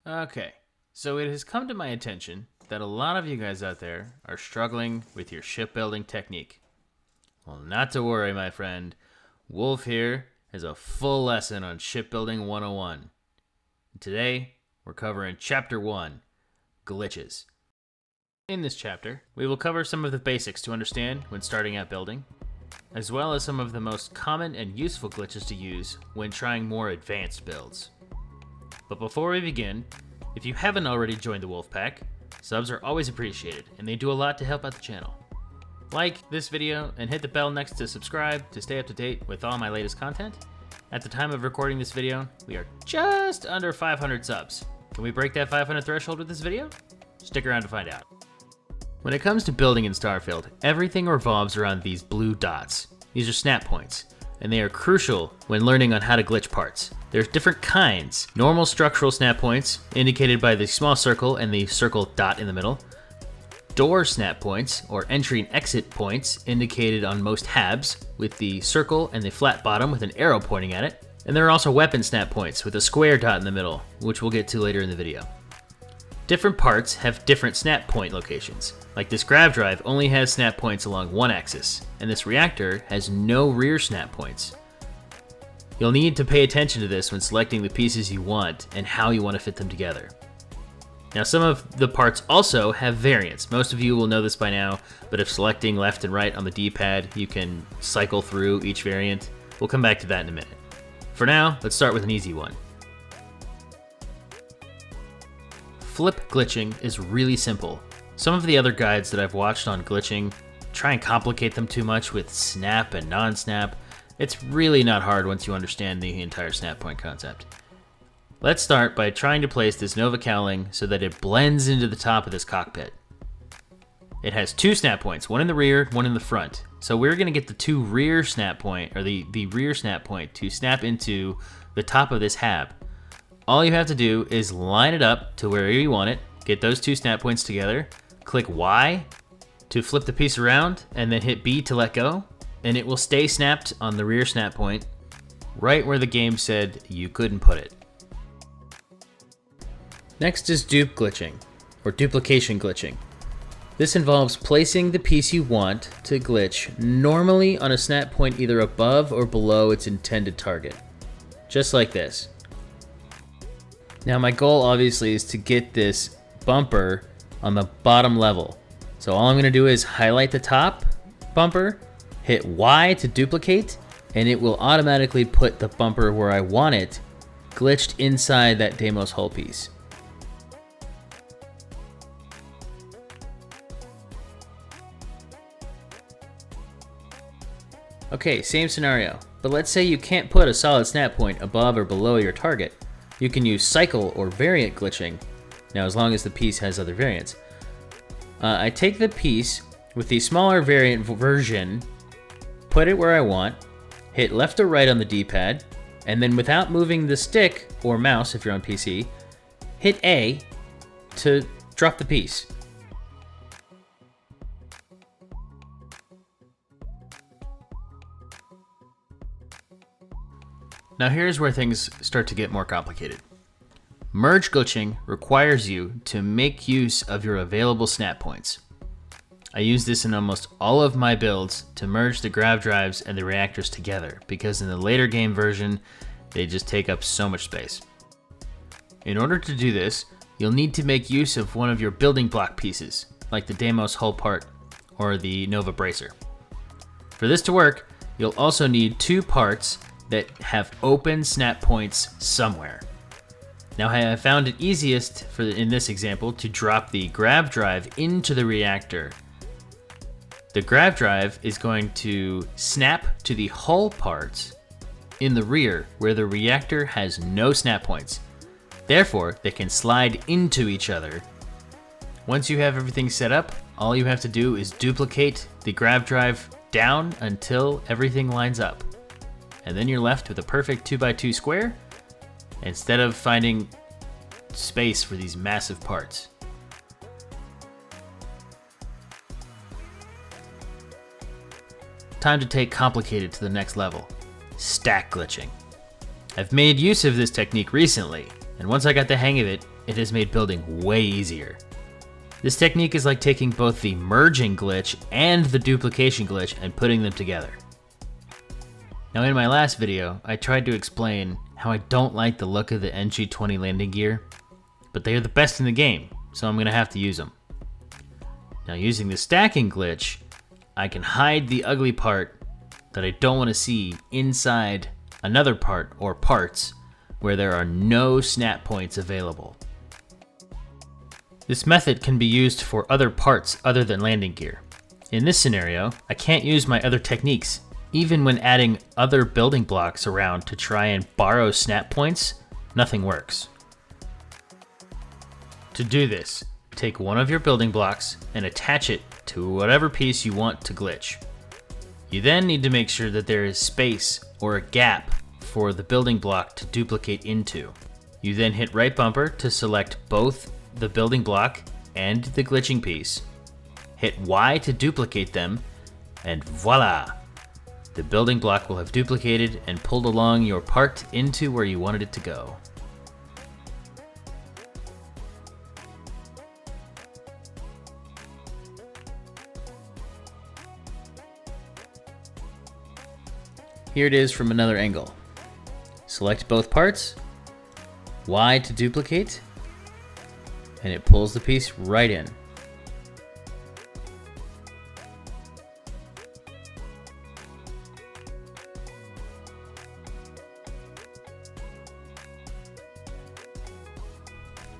Okay, so it has come to my attention that a lot of you guys out there are struggling with your shipbuilding technique. Well, not to worry, my friend. Wolf here has a full lesson on Shipbuilding 101. Today, we're covering Chapter 1, Glitches. In this chapter, we will cover some of the basics to understand when starting out building, as well as some of the most common and useful glitches to use when trying more advanced builds. But before we begin, if you haven't already joined the Wolf Pack, subs are always appreciated, and they do a lot to help out the channel. Like this video and hit the bell next to subscribe to stay up to date with all my latest content. At the time of recording this video, we are just under 500 subs. Can we break that 500 threshold with this video? Stick around to find out. When it comes to building in Starfield, everything revolves around these blue dots. These are snap points, and they are crucial when learning on how to glitch parts. There's different kinds. Normal structural snap points, indicated by the small circle and the circle dot in the middle. Door snap points, or entry and exit points, indicated on most HABs, with the circle and the flat bottom with an arrow pointing at it. And there are also weapon snap points with a square dot in the middle, which we'll get to later in the video. Different parts have different snap point locations. Like this grav drive only has snap points along one axis, and this reactor has no rear snap points. You'll need to pay attention to this when selecting the pieces you want and how you want to fit them together. Now, some of the parts also have variants. Most of you will know this by now, but if selecting left and right on the D-pad, you can cycle through each variant. We'll come back to that in a minute. For now, let's start with an easy one. Flip glitching is really simple. Some of the other guides that I've watched on glitching try and complicate them too much with snap and non-snap. It's really not hard once you understand the entire snap point concept. Let's start by trying to place this Nova cowling so that it blends into the top of this cockpit. It has two snap points, one in the rear, one in the front. So we're going to get the two rear snap point, or the rear snap point, to snap into the top of this HAB. All you have to do is line it up to wherever you want it, get those two snap points together, click Y to flip the piece around, and then hit B to let go, and it will stay snapped on the rear snap point, right where the game said you couldn't put it. Next is dupe glitching, or duplication glitching. This involves placing the piece you want to glitch normally on a snap point either above or below its intended target. Just like this. Now my goal obviously is to get this bumper on the bottom level. So all I'm going to do is highlight the top bumper, hit Y to duplicate, and it will automatically put the bumper where I want it, glitched inside that Deimos hull piece. Okay, same scenario, but let's say you can't put a solid snap point above or below your target. You can use cycle or variant glitching, now as long as the piece has other variants. I take the piece with the smaller variant version, put it where I want, hit left or right on the D-pad, and then without moving the stick or mouse if you're on PC, hit A to drop the piece. Now here's where things start to get more complicated. Merge glitching requires you to make use of your available snap points. I use this in almost all of my builds to merge the grav drives and the reactors together, because in the later game version, they just take up so much space. In order to do this, you'll need to make use of one of your building block pieces, like the Deimos hull part or the Nova bracer. For this to work, you'll also need two parts that have open snap points somewhere. Now I have found it easiest in this example to drop the grav drive into the reactor. The grav drive is going to snap to the hull parts in the rear where the reactor has no snap points. Therefore, they can slide into each other. Once you have everything set up, all you have to do is duplicate the grav drive down until everything lines up. And then you're left with a perfect 2x2 square instead of finding space for these massive parts. Time to take complicated to the next level. Stack glitching. I've made use of this technique recently, and once I got the hang of it, it has made building way easier. This technique is like taking both the merging glitch and the duplication glitch and putting them together. Now in my last video, I tried to explain how I don't like the look of the NG20 landing gear, but they are the best in the game, so I'm going to have to use them. Now using the stacking glitch, I can hide the ugly part that I don't want to see inside another part or parts where there are no snap points available. This method can be used for other parts other than landing gear. In this scenario, I can't use my other techniques. Even when adding other building blocks around to try and borrow snap points, nothing works. To do this, take one of your building blocks and attach it to whatever piece you want to glitch. You then need to make sure that there is space or a gap for the building block to duplicate into. You then hit right bumper to select both the building block and the glitching piece. Hit Y to duplicate them, and voila! The building block will have duplicated and pulled along your part into where you wanted it to go. Here it is from another angle. Select both parts, Y to duplicate, and it pulls the piece right in.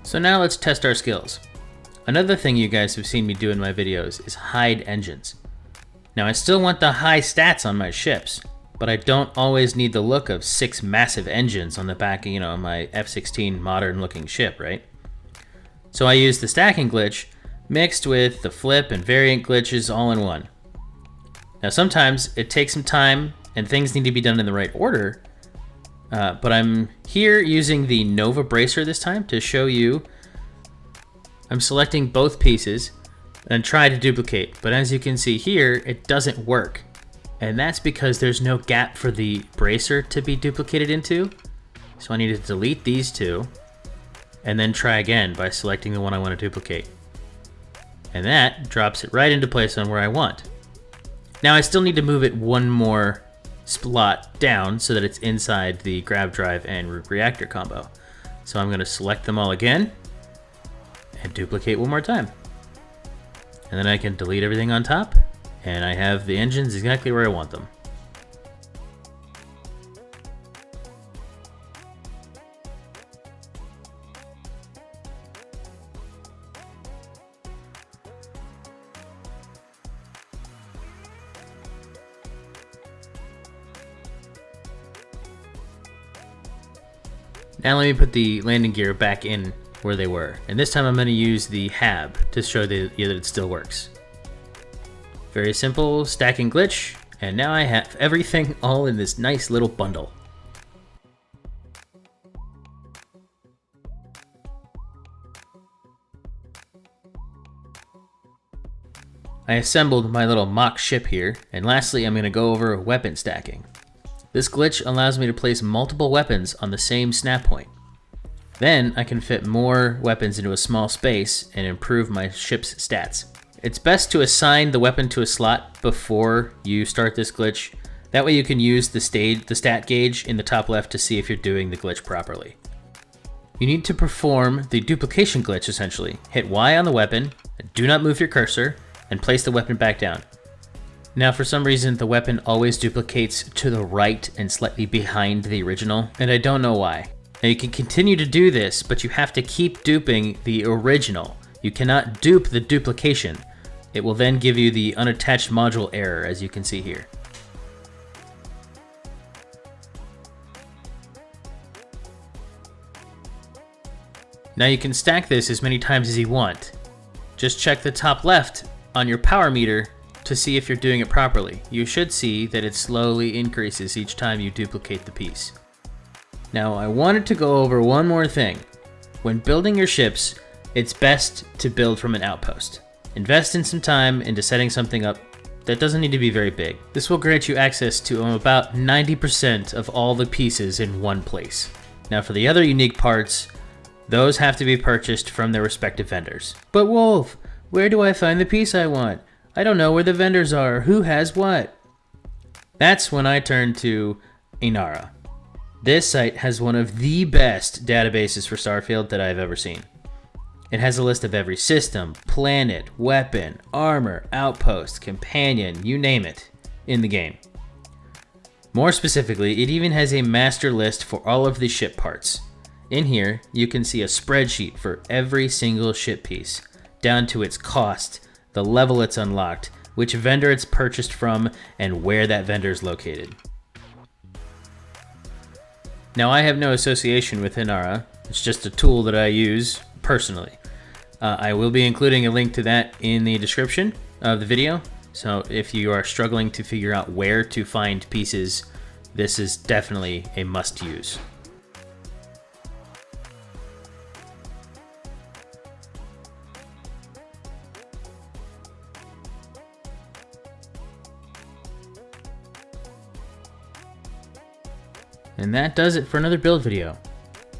So now let's test our skills. Another thing you guys have seen me do in my videos is hide engines. Now I still want the high stats on my ships, but I don't always need the look of 6 massive engines on the back of, my F-16 modern looking ship, right? So I use the stacking glitch mixed with the flip and variant glitches all in one. Now sometimes it takes some time and things need to be done in the right order, but I'm here using the Nova Bracer this time to show you. I'm selecting both pieces and try to duplicate, but as you can see here, it doesn't work. And that's because there's no gap for the bracer to be duplicated into. So I need to delete these two and then try again by selecting the one I want to duplicate. And that drops it right into place on where I want. Now I still need to move it one more slot down so that it's inside the grab drive and reactor combo. So I'm going to select them all again and duplicate one more time. And then I can delete everything on top, and I have the engines exactly where I want them. Now let me put the landing gear back in where they were, and this time I'm going to use the hab to show that it still works. Very simple stacking glitch, and now I have everything all in this nice little bundle. I assembled my little mock ship here, and lastly I'm going to go over weapon stacking. This glitch allows me to place multiple weapons on the same snap point. Then I can fit more weapons into a small space and improve my ship's stats. It's best to assign the weapon to a slot before you start this glitch. That way you can use the stat gauge in the top left to see if you're doing the glitch properly. You need to perform the duplication glitch essentially. Hit Y on the weapon, do not move your cursor, and place the weapon back down. Now for some reason the weapon always duplicates to the right and slightly behind the original, and I don't know why. Now you can continue to do this, but you have to keep duping the original. You cannot dupe the duplication. It will then give you the unattached module error, as you can see here. Now you can stack this as many times as you want. Just check the top left on your power meter to see if you're doing it properly. You should see that it slowly increases each time you duplicate the piece. Now I wanted to go over one more thing. When building your ships, it's best to build from an outpost. Invest in some time into setting something up that doesn't need to be very big. This will grant you access to about 90% of all the pieces in one place. Now for the other unique parts, Those have to be purchased from their respective vendors. But Wolf, where do I find the piece I want? I don't know where the vendors are. Who has what? That's when I turn to Inara. This site has one of the best databases for Starfield that I've ever seen. It has a list of every system, planet, weapon, armor, outpost, companion, you name it, in the game. More specifically, it even has a master list for all of the ship parts. In here, you can see a spreadsheet for every single ship piece, down to its cost, the level it's unlocked, which vendor it's purchased from, and where that vendor is located. Now, I have no association with Inara. It's just a tool that I use personally. I will be including a link to that in the description of the video. So if you are struggling to figure out where to find pieces, this is definitely a must-use. And that does it for another build video.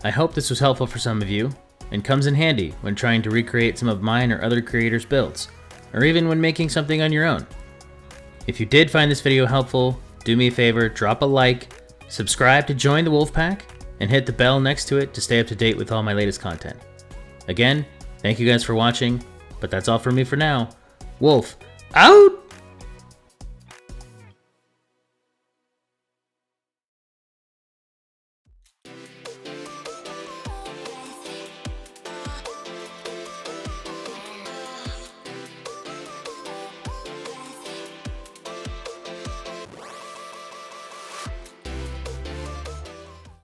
I hope this was helpful for some of you, and comes in handy when trying to recreate some of mine or other creators' builds, or even when making something on your own. If you did find this video helpful, do me a favor, drop a like, subscribe to join the Wolf Pack, and hit the bell next to it to stay up to date with all my latest content. Again, thank you guys for watching, but that's all from me for now. Wolf, out!